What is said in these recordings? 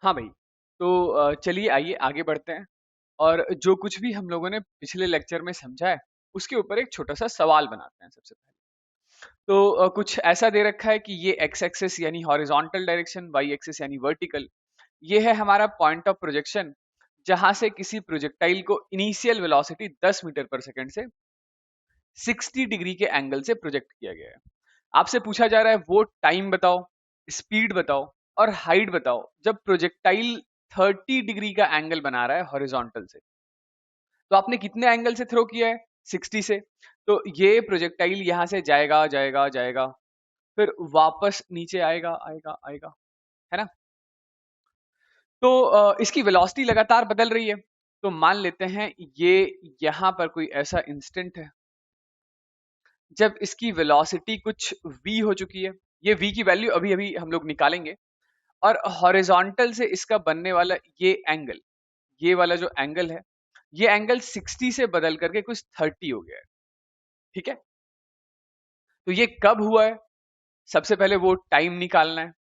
हाँ भाई, तो चलिए आइए आगे बढ़ते हैं और जो कुछ भी हम लोगों ने पिछले लेक्चर में समझा है उसके ऊपर एक छोटा सा सवाल बनाते हैं सबसे पहले। तो कुछ ऐसा दे रखा है कि ये एक्स एक्सिस यानी हॉरिजॉन्टल डायरेक्शन, वाई एक्सिस यानी वर्टिकल, ये है हमारा पॉइंट ऑफ प्रोजेक्शन जहां से किसी प्रोजेक्टाइल को इनिशियल वेलोसिटी 10 मीटर पर सेकंड से 60 डिग्री के एंगल से प्रोजेक्ट किया गया है। आपसे पूछा जा रहा है वो टाइम बताओ, स्पीड बताओ और हाइट बताओ जब प्रोजेक्टाइल 30 डिग्री का एंगल बना रहा है हॉरिजॉन्टल से। तो आपने कितने एंगल से थ्रो किया है? 60 से। तो ये प्रोजेक्टाइल यहां से जाएगा जाएगा जाएगा, फिर वापस नीचे आएगा आएगा आएगा, है ना। तो इसकी वेलोसिटी लगातार बदल रही है। तो मान लेते हैं ये यहां पर कोई ऐसा इंस्टेंट है जब इसकी वेलोसिटी कुछ v हो चुकी है। ये v की वैल्यू अभी अभी हम लोग निकालेंगे। और हॉरिजॉन्टल से इसका बनने वाला ये एंगल, ये वाला जो एंगल है, ये एंगल 60 से बदल करके कुछ 30 हो गया है। ठीक है। तो ये कब हुआ है? सबसे पहले वो टाइम निकालना है।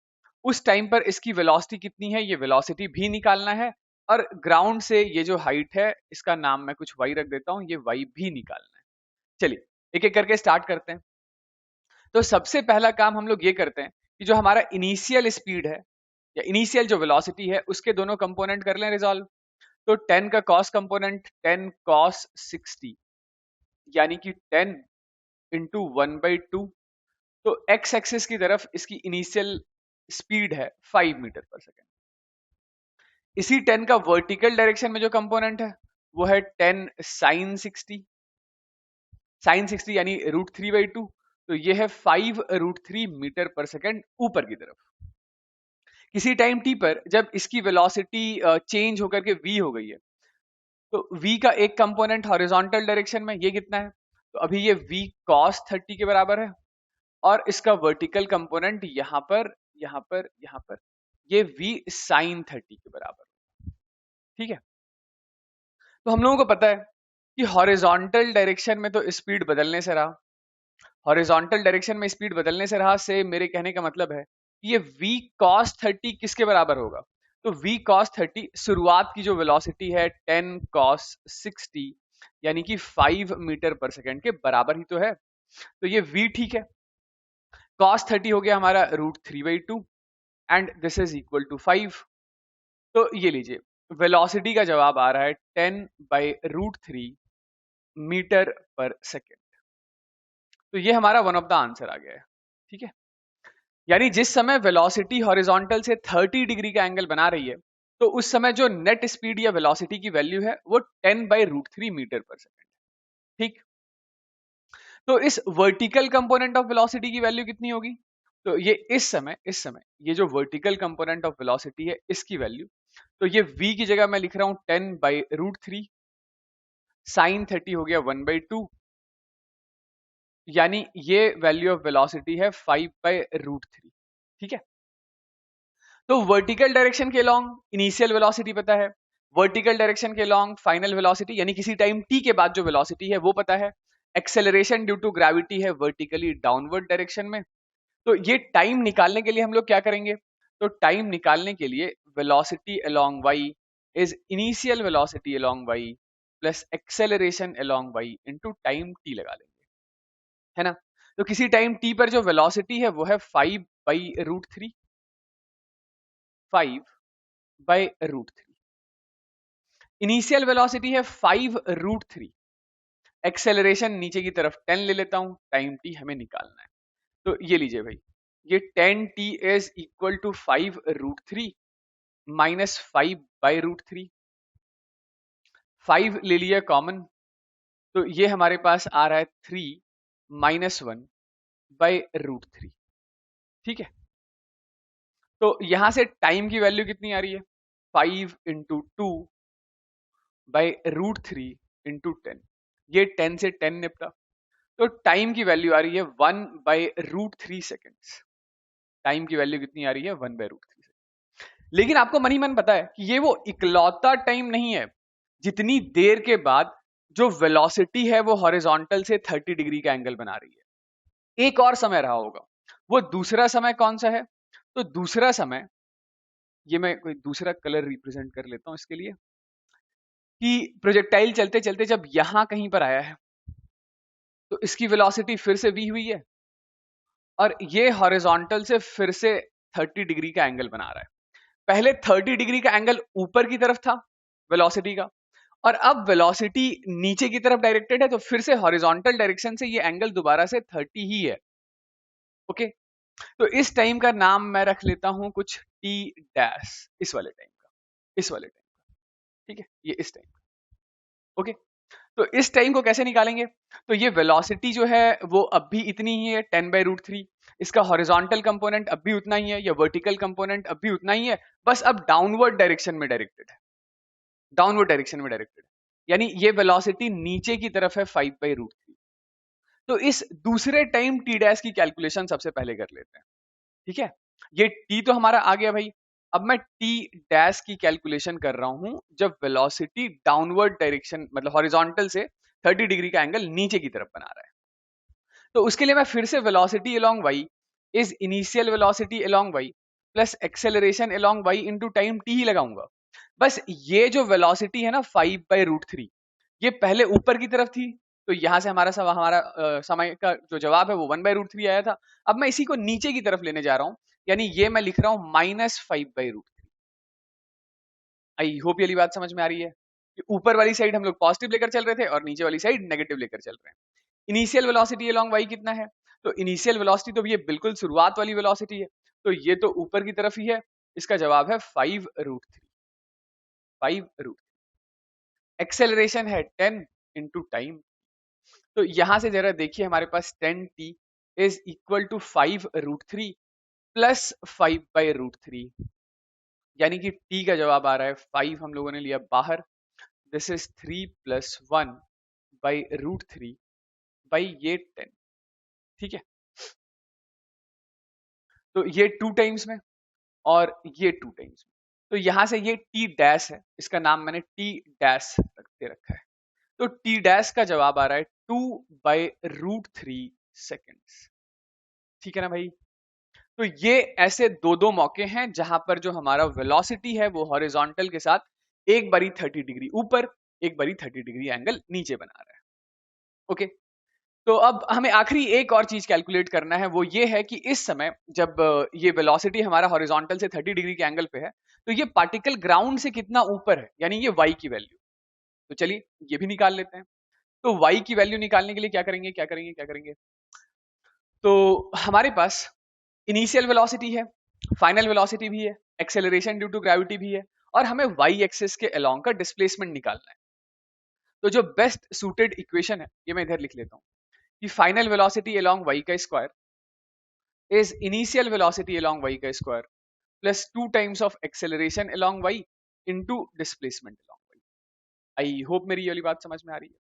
उस टाइम पर इसकी वेलोसिटी कितनी है, ये वेलोसिटी भी निकालना है। और ग्राउंड से ये जो हाइट है इसका नाम मैं कुछ y रख देता हूं, ये y भी निकालना है। चलिए एक एक करके स्टार्ट करते हैं। तो सबसे पहला काम हम लोग ये करते हैं कि जो हमारा इनिशियल स्पीड है या इनिशियल जो वेलोसिटी है उसके दोनों कंपोनेंट कर लें रिजॉल्व। तो 10 का कॉस कंपोनेंट 10 कॉस 60 यानी कि 10 इंटू 1/2। तो एक्स एक्सिस की तरफ इसकी इनिशियल स्पीड है 5 मीटर पर सेकेंड। इसी 10 का वर्टिकल डायरेक्शन में जो कंपोनेंट है वो है 10 साइन 60, साइन 60 यानी √3/2। तो ये है 5√3 मीटर पर सेकेंड ऊपर की तरफ। किसी टाइम टी पर जब इसकी वेलोसिटी चेंज होकर के v हो गई है, तो v का एक कंपोनेंट हॉरिजॉन्टल डायरेक्शन में ये कितना है? तो अभी ये v cos 30 के बराबर है। और इसका वर्टिकल कंपोनेंट यहाँ पर ये v sin 30 के बराबर। ठीक है। तो हम लोगों को पता है कि हॉरिजॉन्टल डायरेक्शन में तो स्पीड बदलने से रहा, हॉरिजॉन्टल डायरेक्शन में स्पीड बदलने से रहा से मेरे कहने का मतलब है कि ये v cos 30 किसके बराबर होगा? तो v cos 30 शुरुआत की जो वेलोसिटी है 10 cos 60 यानी कि 5 मीटर पर सेकेंड के बराबर ही तो है। तो ये v ठीक है। cos 30 हो गया हमारा √3/2 and this is equal to 5। तो ये लीजिए वेलोसिटी का जवाब आ रहा है 10/√3 मीटर पर सेकेंड। तो ये हमारा वन ऑफ द आंसर आ गया है। ठीक है। यानी जिस समय वेलोसिटी हॉरिजॉन्टल से 30 डिग्री का एंगल बना रही है, तो उस समय जो नेट स्पीड या वेलोसिटी की वैल्यू है वो 10/√3 मीटर पर सेकेंड। ठीक। तो इस वर्टिकल कंपोनेंट ऑफ वेलोसिटी की वैल्यू कितनी होगी? तो ये इस समय ये जो वर्टिकल कंपोनेंट ऑफ वेलोसिटी है इसकी वैल्यू, तो ये v की जगह मैं लिख रहा हूं 10/√3, साइन 30 हो गया 1/2, यानी ये वैल्यू ऑफ वेलोसिटी है 5/√3। ठीक है। तो वर्टिकल डायरेक्शन के लॉन्ग इनिशियल वेलोसिटी पता है, वर्टिकल डायरेक्शन के लॉन्ग फाइनल वेलोसिटी यानी किसी टाइम t के बाद जो वेलोसिटी है वो पता है। एक्सेलरेशन ड्यू टू ग्रेविटी है वर्टिकली डाउनवर्ड डायरेक्शन में। तो ये टाइम निकालने के लिए हम लोग क्या करेंगे? तो टाइम निकालने के लिए velocity along y is initial velocity along y plus acceleration along y into time t लगा लेंगे, है ना। तो किसी टाइम t पर जो वेलोसिटी है वो है 5/√3, 5/√3। इनिशियल वेलोसिटी है 5√3, एक्सेलरेशन नीचे की तरफ 10 ले लेता हूं, टाइम t हमें निकालना है। तो ये लीजिए भाई, ये 10t is equal to 5√3 minus 5/√3। 5 ले लिया कॉमन, तो ये हमारे पास आ रहा है 3 माइनस 1/√3। ठीक है। तो यहां से टाइम की वैल्यू कितनी आ रही है? 5 into 2/√3 into 10। ये 10 से 10 निपटा, तो टाइम की वैल्यू आ रही है 1/√3 सेकेंड्स। टाइम की वैल्यू कितनी आ रही है? 1/√3 सेकेंड। लेकिन आपको मन ही मन पता है कि ये वो इकलौता टाइम नहीं है जितनी देर के बाद जो वेलोसिटी है वो हॉरिजॉन्टल से 30 डिग्री का एंगल बना रही है। एक और समय रहा होगा। वो दूसरा समय कौन सा है? तो दूसरा समय ये मैं कोई दूसरा कलर रिप्रेजेंट कर लेता हूं इसके लिए, कि प्रोजेक्टाइल चलते चलते जब यहां कहीं पर आया है तो इसकी वेलोसिटी फिर से v हुई है, और ये हॉरिजॉन्टल से फिर से 30 डिग्री का एंगल बना रहा है। पहले 30 डिग्री का एंगल ऊपर की तरफ था वेलोसिटी का, और अब वेलोसिटी नीचे की तरफ डायरेक्टेड है, तो फिर से हॉरिजॉन्टल डायरेक्शन से ये एंगल दोबारा से 30 ही है। ओके, तो इस टाइम का नाम मैं रख लेता हूं कुछ टी डैश, इस वाले टाइम का, इस वाले टाइम का, ठीक है, ये इस टाइम का। ओके, तो इस टाइम को कैसे निकालेंगे? तो ये वेलोसिटी जो है वो अब भी इतनी ही है 10/√3, इसका हॉरिजॉन्टल कंपोनेंट अब भी उतना ही है, या वर्टिकल कंपोनेंट अब भी उतना ही है, बस अब डाउनवर्ड डायरेक्शन में डायरेक्टेड है, डाउनवर्ड डायरेक्शन में डायरेक्टेड है, यानी ये वेलोसिटी नीचे की तरफ है 5/√3। तो इस दूसरे टाइम टी डैश की कैलकुलेशन सबसे पहले कर लेते हैं, ठीक है। ये टी तो हमारा आ गया भाई, अब मैं टी डैश की कैलकुलेशन कर रहा हूं जब वेलोसिटी डाउनवर्ड डायरेक्शन मतलब हॉरिजॉन्टल से 30 डिग्री का एंगल नीचे की तरफ बना रहा है। तो उसके लिए मैं फिर से velocity along y is initial velocity along y plus acceleration along y into time t ही लगाऊंगा। बस ये जो वेलोसिटी है ना 5/√3, ये पहले ऊपर की तरफ थी, तो यहां से हमारा समय का जो जवाब है वो 1/√3 आया था। अब मैं इसी को नीचे की तरफ लेने जा रहा हूं, यानी ये मैं लिख रहा हूं -5/√3। आई होप ये वाली बात समझ में आ रही है कि ऊपर वाली साइड हम लोग पॉजिटिव लेकर चल रहे थे और नीचे वाली साइड नेगेटिव लेकर चल रहे हैं। इनिशियल वेलोसिटी अलोंग y कितना है? तो इनिशियल वेलोसिटी तो ये बिल्कुल शुरुआत वाली वेलोसिटी है, तो ये तो ऊपर की तरफ ही है, इसका जवाब है 5√3, 5√3। एक्सेलरेशन है 10 इंटू टाइम, तो यहां से जरा देखिए हमारे पास 10t is equal to 5√3 plus 5/√3, यानी कि t का जवाब आ रहा है 5, हम लोगों ने लिया बाहर, दिस इज 3 प्लस 1/√3 बाई ये 10, ठीक है। तो ये 2 टाइम्स में और ये 2 टाइम्स में, तो यहां से ये टी डैश है, इसका नाम मैंने टी डैश दे रखा है। तो टी डैश का जवाब आ रहा है 2/√3 सेकेंड्स, ठीक है ना भाई। तो ये ऐसे दो दो मौके हैं जहां पर जो हमारा वेलोसिटी है वो हॉरिजॉन्टल के साथ एक बारी 30 डिग्री ऊपर, एक बारी 30 डिग्री एंगल नीचे बना रहा है। ओके, तो अब हमें आखिरी एक और चीज कैलकुलेट करना है, वो ये है कि इस समय जब ये वेलोसिटी हमारा हॉरिजॉन्टल से 30 डिग्री के एंगल पे है, तो ये पार्टिकल ग्राउंड से कितना ऊपर है, यानी ये y की वैल्यू। तो चलिए ये भी निकाल लेते हैं। तो y की वैल्यू निकालने के लिए क्या करेंगे, क्या करेंगे, क्या करेंगे? तो हमारे पास इनिशियल वेलोसिटी है, फाइनल वेलोसिटी भी है, एक्सेलरेशन ड्यू टू ग्रेविटी भी है, और हमें y एक्सिस के अलोंग का डिस्प्लेसमेंट निकालना है। तो जो बेस्ट सूटेड इक्वेशन है ये मैं इधर लिख लेता हूँ कि फाइनल वेलोसिटी अलोंग y का square is initial velocity along y का square plus 2 times of acceleration along y into displacement along y। I hope मेरी ये वाली बात समझ में आ रही है।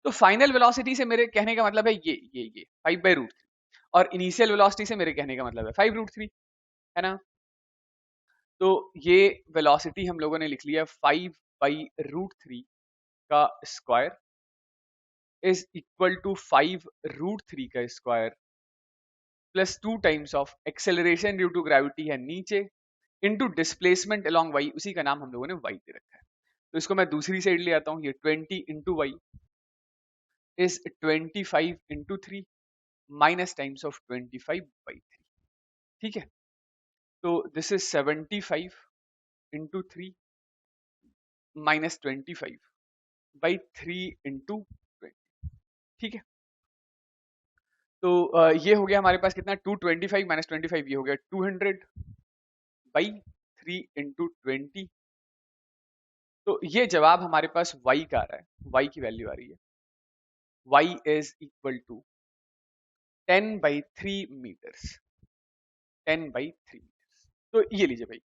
तो फाइनल वेलोसिटी से मेरे कहने का मतलब है ये 5/√3, और इनिशियल वेलोसिटी से मेरे कहने का मतलब है 5√3, है ना। तो ये वेलोसिटी हम लोगों ने लिख लिया 5/√3 का स्क्वायर इज इक्वल टू 5√3 का square plus 2 times of acceleration due to gravity है नीचे इनटू डिस्प्लेसमेंट अलोंग y, उसी का नाम हम लोगों ने y दे रखा है। तो इसको मैं दूसरी साइड ले आता हूं, ये 20 into y is 25 into 3 minus times of 25/3, ठीक है। तो this is 75 into 3 minus 25/3 into 20, ठीक है। तो ये हो गया हमारे पास कितना, 225 माइनस 25, ये हो गया 200/3 इंटू 20। तो ये जवाब हमारे पास y का आ रहा है, y की वैल्यू आ रही है, y is equal to 10/3 metres, 10/3 metres. तो ये लीजिए भाई,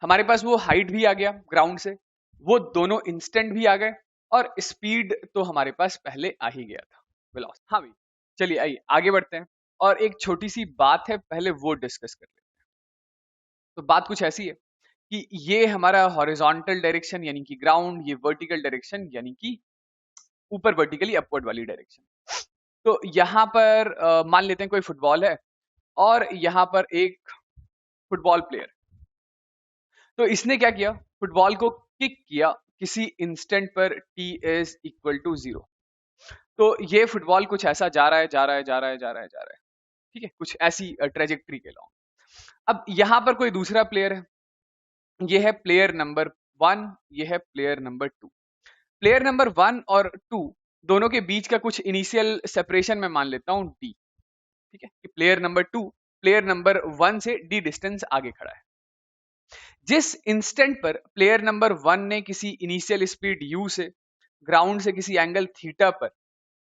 हमारे पास वो हाइट भी आ गया ग्राउंड से, वो दोनों इंस्टेंट भी आ गए, और स्पीड तो हमारे पास पहले आ ही गया था, वेलोसिटी। हाँ भाई, चलिए आइए आगे बढ़ते हैं, और एक छोटी सी बात है पहले वो डिस्कस कर लेते हैं। तो बात कुछ ऐसी है कि ये हमारा हॉरिजॉन्टल डायरेक्शन यानी कि ग्राउंड, ये वर्टिकल डायरेक्शन यानी कि ऊपर वर्टिकली अपवर्ड वाली डायरेक्शन। तो यहाँ पर मान लेते हैं कोई फुटबॉल है और यहाँ पर एक फुटबॉल प्लेयर, तो इसने क्या किया, फुटबॉल को किक किया किसी इंस्टेंट पर t इज इक्वल टू 0। तो ये फुटबॉल कुछ ऐसा जा रहा है, जा रहा है, जा रहा है, जा रहा है, जा रहा है, ठीक है, कुछ ऐसी ट्रेजेक्ट्री के लॉन्ग। अब यहां पर कोई दूसरा प्लेयर है, ये है प्लेयर नंबर 1, ये है प्लेयर नंबर 2। प्लेयर नंबर 1 और 2 दोनों के बीच का कुछ इनिशियल सेपरेशन मैं मान लेता हूं d, ठीक है, कि प्लेयर नंबर 2 प्लेयर नंबर 1 से d डिस्टेंस आगे खड़ा है। जिस इंस्टेंट पर प्लेयर नंबर 1 ने किसी इनिशियल स्पीड u से ग्राउंड से किसी एंगल थीटा पर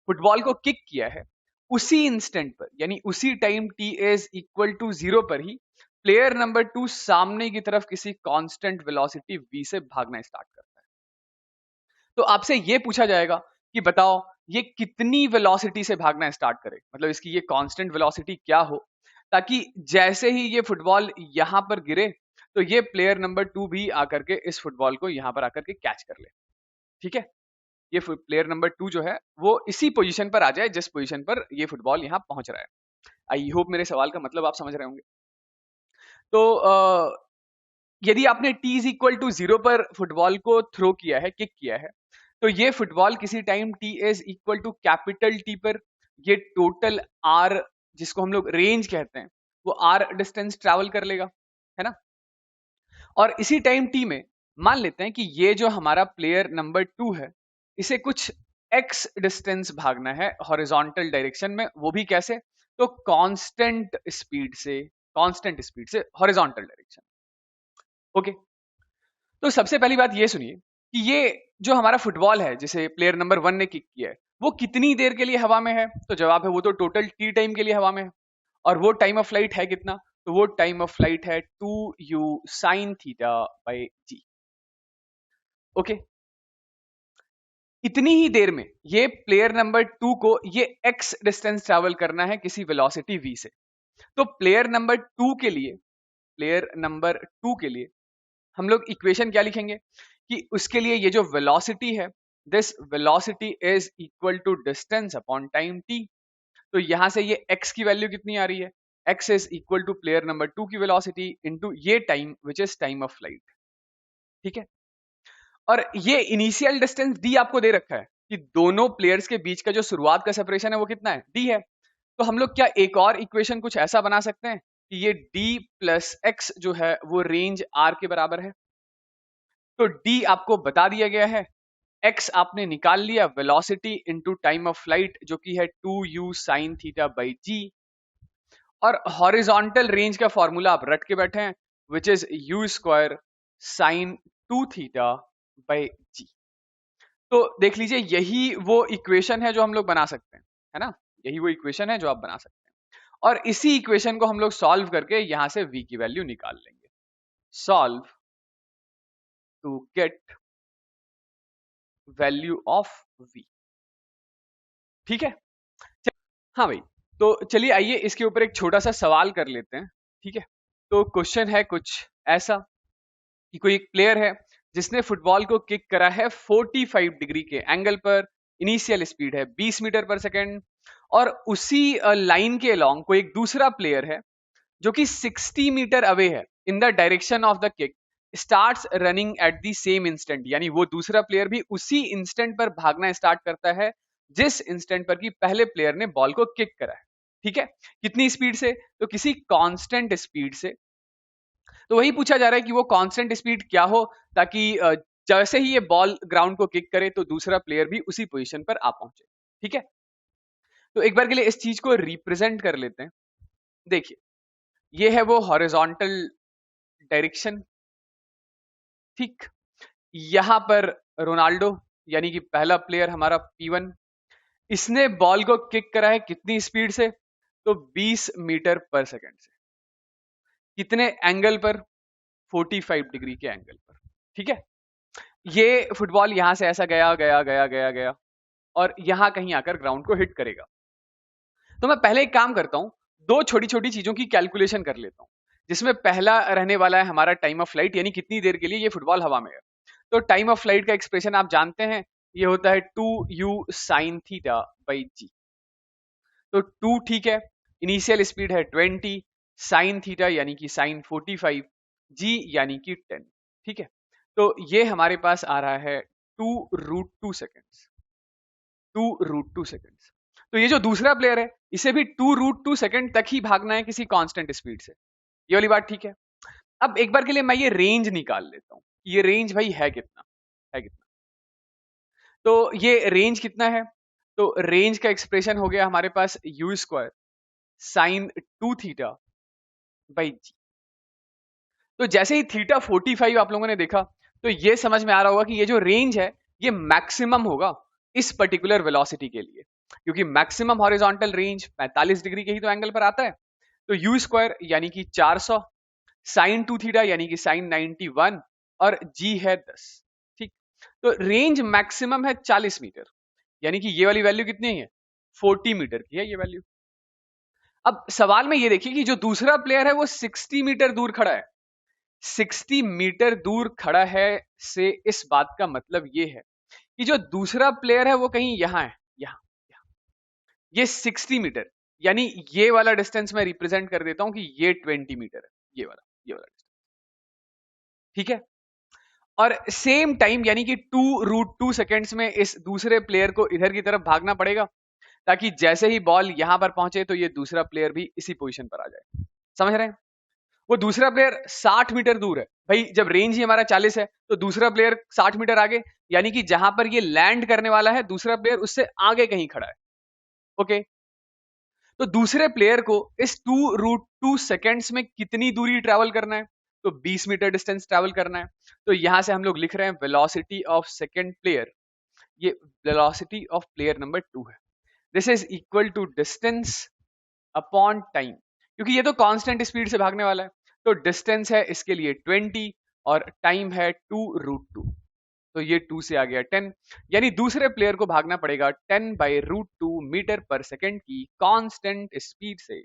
फुटबॉल को किक किया है, उसी इंस्टेंट पर यानी उसी time t is equal to 0 पर ही प्लेयर नंबर 2 सामने की तरफ किसी कांस्टेंट वेलोसिटी v से भागना स्टार्ट करता है। तो आपसे यह पूछा जाएगा कि बताओ ये कितनी वेलोसिटी से भागना स्टार्ट करे, मतलब इसकी ये कांस्टेंट वेलोसिटी क्या हो, ताकि जैसे ही ये फुटबॉल यहां पर गिरे तो ये प्लेयर नंबर 2 भी आकर के इस फुटबॉल को यहां पर आकर के कैच कर ले, ठीक है। ये प्लेयर नंबर 2 जो है वो इसी पोजीशन पर आ जाए जिस पोजीशन पर ये फुटबॉल यहां पहुंच रहा है। आई होप मेरे सवाल का मतलब आप समझ रहे होंगे। तो यदि आपने t इज इक्वल टू 0 पर फुटबॉल को थ्रो किया है, किक किया है, तो ये फुटबॉल किसी time t is equal to capital T पर ये टोटल r, जिसको हम लोग रेंज कहते हैं, वो r डिस्टेंस ट्रैवल कर लेगा, है ना। और इसी टाइम t में मान लेते हैं कि ये जो हमारा प्लेयर नंबर 2 है, इसे कुछ x डिस्टेंस भागना है हॉरिजॉन्टल डायरेक्शन में, वो भी कैसे, तो कांस्टेंट स्पीड से हॉरिजॉन्टल डायरेक्शन। ओके, तो सबसे पहली बात ये सुनिए कि ये जो हमारा फुटबॉल है जिसे प्लेयर नंबर 1 ने किक किया है, वो कितनी देर के लिए हवा में है, तो जवाब है वो तो टोटल t टाइम के लिए हवा में है। और वो टाइम ऑफ फ्लाइट है कितना, तो वो टाइम ऑफ फ्लाइट है 2u sin theta by g। Okay, इतनी ही देर में ये प्लेयर नंबर 2 को ये x डिस्टेंस ट्रैवल करना है किसी वेलोसिटी v से। तो प्लेयर नंबर 2 के लिए हम लोग इक्वेशन क्या लिखेंगे कि उसके लिए ये जो वेलोसिटी है, this velocity is equal to distance upon time t। तो यहां से ये x की वैल्यू कितनी आ रही है, x is equal to player number 2 की वेलोसिटी इनटू ये time which is time of flight, ठीक है। और ये इनिशियल डिस्टेंस d आपको दे रखा है कि दोनों प्लेयर्स के बीच का जो शुरुआत का सेपरेशन है वो कितना है, d है। तो हम लोग क्या एक और इक्वेशन कुछ ऐसा बना सकते हैं कि ये d प्लस x जो है वो रेंज r के बराबर है। तो d आपको बता दिया गया है, x आपने निकाल लिया, velocity into time of flight जो कि है 2u sin theta by g, और हॉरिजॉन्टल रेंज का फॉर्मूला आप रट के बैठे हैं which is u square sine 2 theta by g। तो देख लीजिए यही वो इक्वेशन है जो हम लोग बना सकते हैं, है ना, यही वो इक्वेशन है जो आप बना सकते हैं। और इसी इक्वेशन को हम लोग सॉल्व करके यहां से v की वैल्यू निकाल लेंगे। Solve to get value of v, ठीक है। हाँ भाई, तो चलिए आइए इसके ऊपर एक छोटा सा सवाल कर लेते हैं, ठीक है। तो क्वेश्चन है कुछ ऐसा कि कोई एक प्लेयर है जिसने फुटबॉल को किक करा है 45 डिग्री के एंगल पर, इनिशियल स्पीड है 20 मीटर पर सेकेंड, और उसी लाइन के अलोंग कोई एक दूसरा प्लेयर है जो कि 60 मीटर अवे है in the direction of the kick, starts running at the same instant, यानी वो दूसरा प्लेयर भी उसी इंस्टेंट पर भागना स्टार्ट करता है जिस इंस्टेंट पर कि पहले प्लेयर ने बॉल को किक करा है, ठीक है। कितनी स्पीड से, तो किसी कांस्टेंट स्पीड से। तो वही पूछा जा रहा है कि वो कांस्टेंट स्पीड क्या हो ताकि जैसे ही ये बॉल ग्राउंड को किक करे तो दूसरा प्लेयर भी उसी पोजीशन पर आ पहुंचे, ठीक है। तो एक बार के लिए इस चीज को रिप्रेजेंट कर लेते हैं। देखिए ये है वो हॉरिजॉन्टल डायरेक्शन, ठीक। यहां पर रोनाल्डो यानी कि पहला प्लेयर हमारा P1, इसने बॉल को किक करा है कितनी स्पीड से, तो 20 मीटर पर सेकेंड से। कितने एंगल पर, 45 डिग्री के एंगल पर, ठीक है। ये फुटबॉल यहां से ऐसा गया गया गया गया गया और यहां कहीं आकर ग्राउंड को हिट करेगा। तो मैं पहले एक काम करता हूं, दो छोटी छोटी चीजों की कैलकुलेशन कर लेता हूं, जिसमें पहला रहने वाला है हमारा टाइम ऑफ फ्लाइट, यानी कितनी देर के लिए ये फुटबॉल हवा में है। तो टाइम ऑफ फ्लाइट का एक्सप्रेशन आप जानते हैं, ये होता है 2u sin theta by g। तो 2 ठीक है, इनिशियल स्पीड है 20, साइन थीटा यानी कि साइन 45, g यानी कि 10। ठीक है, तो ये हमारे पास आ रहा है 2√2 सेकेंड्स, 2√2 सेकेंड्स। तो ये जो दूसरा प्लेयर है इसे भी 2√2 सेकेंड तक ही भागना है किसी कांस्टेंट स्पीड से। ये वाली बात ठीक है। अब एक बार के लिए मैं ये रेंज निकाल लेता हूं, ये रेंज भाई है कितना, है कितना। तो ये रेंज कितना है, तो रेंज का एक्सप्रेशन हो गया हमारे पास u² साइन 2 थीटा बाई जी। तो जैसे ही थीटा 45 आप लोगों ने देखा तो ये समझ में आ रहा होगा कि ये जो रेंज है ये मैक्सिमम होगा इस पर्टिकुलर वेलोसिटी के लिए, क्योंकि मैक्सिमम हॉरिजॉन्टल रेंज 45 डिग्री के ही तो एंगल पर आता है। तो u² यानी कि 400, साइन 2 थीटा यानी कि साइन 91 और g है 10। ठीक, तो रेंज मैक्सिमम है 40 मीटर, यानी कि ये वाली वैल्यू कितनी है, 40 मीटर की है ये वैल्यू। अब सवाल में ये देखिए कि जो दूसरा प्लेयर है वो 60 मीटर दूर खड़ा है। 60 मीटर दूर खड़ा है से इस बात का मतलब ये है कि जो दूसरा प्लेयर है वो कहीं यहां है, यहां। ये 60 मीटर, यानी ये वाला डिस्टेंस मैं रिप्रेजेंट कर देता हूं कि ये 20 मीटर है, ये वाला डिस्टेंस। ठीक है, और सेम टाइम यानी कि 2√2 सेकेंड्स में इस दूसरे प्लेयर को इधर की तरफ भागना पड़ेगा, ताकि जैसे ही बॉल यहां पर पहुंचे तो ये दूसरा प्लेयर भी इसी पोजीशन पर आ जाए। समझ रहे हैं? वो दूसरा प्लेयर 60 मीटर दूर है भाई, जब रेंज ही हमारा 40 है तो दूसरा प्लेयर 60 मीटर आगे, यानी कि जहां पर ये लैंड करने वाला है दूसरा प्लेयर उससे आगे कहीं खड़ा है। ओके, तो दूसरे प्लेयर को इस 2√2 सेकेंड्स में कितनी दूरी ट्रेवल करना है, तो 20 मीटर डिस्टेंस ट्रेवल करना है। तो यहां से हम लोग लिख रहे हैं वेलोसिटी ऑफ सेकेंड प्लेयर, ये वेलोसिटी ऑफ प्लेयर नंबर 2 है। This is equal to distance upon time, क्योंकि ये तो कांस्टेंट स्पीड से भागने वाला है। तो डिस्टेंस है इसके लिए 20 और टाइम है 2√2, तो ये 2 से आ गया 10, यानी दूसरे प्लेयर को भागना पड़ेगा 10/√2 मीटर पर सेकेंड की कांस्टेंट स्पीड से।